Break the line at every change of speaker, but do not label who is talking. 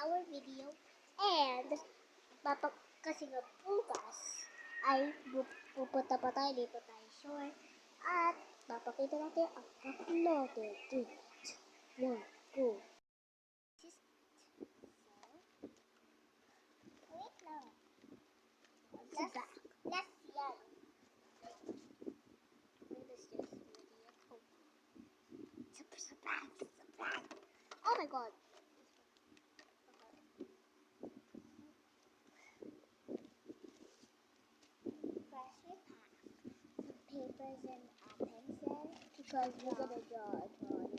our video. And, kasi nga bukas ay pupunta pa tayo, dito tayo sure. At, papakita natin ang uploaded date. 1, 2. Wait lang. Last yan. Surprise. Oh my god. First we pack some papers and a pencil because we're gonna draw a drawing.